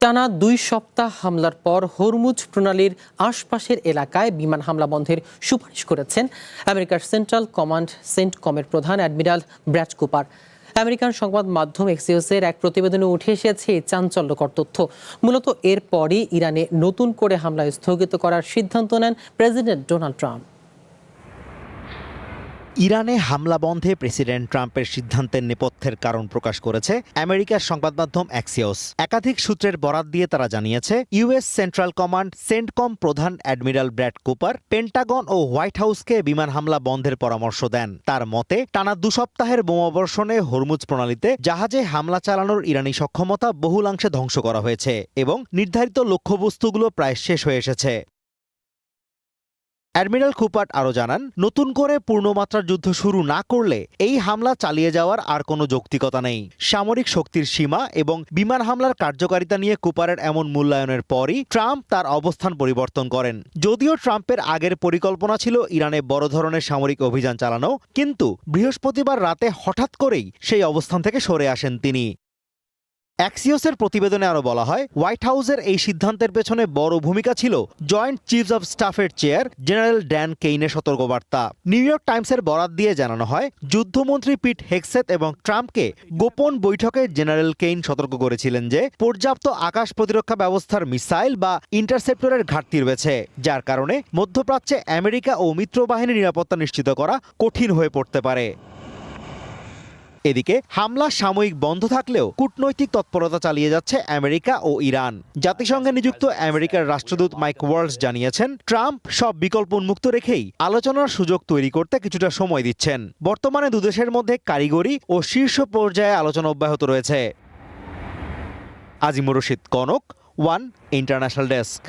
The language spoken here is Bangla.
টানা ২ সপ্তাহ হামলার পর হরমুজ প্রণালীর আশপাশের এলাকায় বিমান হামলা বন্ধের সুপারিশ করেছেন আমেরিকার সেন্ট্রাল কমান্ড সেন্টকমের প্রধান অ্যাডমিরাল ব্র্যাড কুপার। আমেরিকান সংবাদ মাধ্যম এক্সিওসের এক প্রতিবেদনে উঠে এসেছে এই চাঞ্চল্যকর তথ্য। মূলত এরপরই ইরানে নতুন করে হামলা স্থগিত করার সিদ্ধান্ত নেন প্রেসিডেন্ট ডোনাল্ড ট্রাম্প। ইরানে হামলা বন্ধে প্রেসিডেন্ট ট্রাম্পের সিদ্ধান্তের নেপথ্যের কারণ প্রকাশ করেছে আমেরিকার সংবাদ মাধ্যম অ্যাক্সিওস। একাধিক সূত্রের বরাত দিয়ে তারা জানিয়েছে, ইউএস সেন্ট্রাল কমান্ড সেন্টকম প্রধান অ্যাডমিরাল ব্র্যাড কুপার পেন্টাগন ও হোয়াইট হাউসকে বিমান হামলা বন্ধের পরামর্শ দেন। তার মতে, টানা 2 সপ্তাহের বোমাবর্ষণে হরমুজ প্রণালীতে জাহাজে হামলা চালানোর ইরানি সক্ষমতা বহুলাংশে ধ্বংস করা হয়েছে এবং নির্ধারিত লক্ষ্যবস্তুগুলো প্রায় শেষ হয়ে এসেছে। অ্যাডমিরাল কুপার আরও জানান, নতুন করে পূর্ণমাত্রার যুদ্ধ শুরু না করলে এই হামলা চালিয়ে যাওয়ার আর কোনো যৌক্তিকতা নেই। সামরিক শক্তির সীমা এবং বিমান হামলার কার্যকারিতা নিয়ে কুপারের এমন মূল্যায়নের পরই ট্রাম্প তার অবস্থান পরিবর্তন করেন। যদিও ট্রাম্পের আগের পরিকল্পনা ছিল ইরানে বড় ধরনের সামরিক অভিযান চালানো, কিন্তু বৃহস্পতিবার রাতে হঠাৎ করেই সেই অবস্থান থেকে সরে আসেন তিনি। অ্যাক্সিওসের প্রতিবেদনে আরও বলা হয়, হোয়াইট হাউসের এই সিদ্ধান্তের পেছনে বড় ভূমিকা ছিল জয়েন্ট চিফস অব স্টাফের চেয়ার জেনারেল ড্যান কেইনের সতর্কবার্তা। নিউ ইয়র্ক টাইমসের বরাত দিয়ে জানানো হয়, যুদ্ধমন্ত্রী পিট হেগসেথ এবং ট্রাম্পকে গোপন বৈঠকে জেনারেল কেইন সতর্ক করেছিলেন যে পর্যাপ্ত আকাশ প্রতিরক্ষা ব্যবস্থার মিসাইল বা ইন্টারসেপ্টরের ঘাটতি রয়েছে, যার কারণে মধ্যপ্রাচ্যে আমেরিকা ও মিত্রবাহিনীর নিরাপত্তা নিশ্চিত করা কঠিন হয়ে পড়তে পারে। এদিকে হামলা সাময়িক বন্ধ থাকলেও কূটনৈতিক তৎপরতা চালিয়ে যাচ্ছে আমেরিকা ও ইরান। জাতিসংঘে নিযুক্ত আমেরিকার রাষ্ট্রদূত মাইক ওয়ালস জানিয়েছেন, ট্রাম্প সব বিকল্প উন্মুক্ত রেখেই আলোচনার সুযোগ তৈরি করতে কিছুটা সময় দিচ্ছেন। বর্তমানে দুদেশের মধ্যে কারিগরি ও শীর্ষ পর্যায়ে আলোচনা অব্যাহত রয়েছে। Azimur Rashid Kanak, one international desk.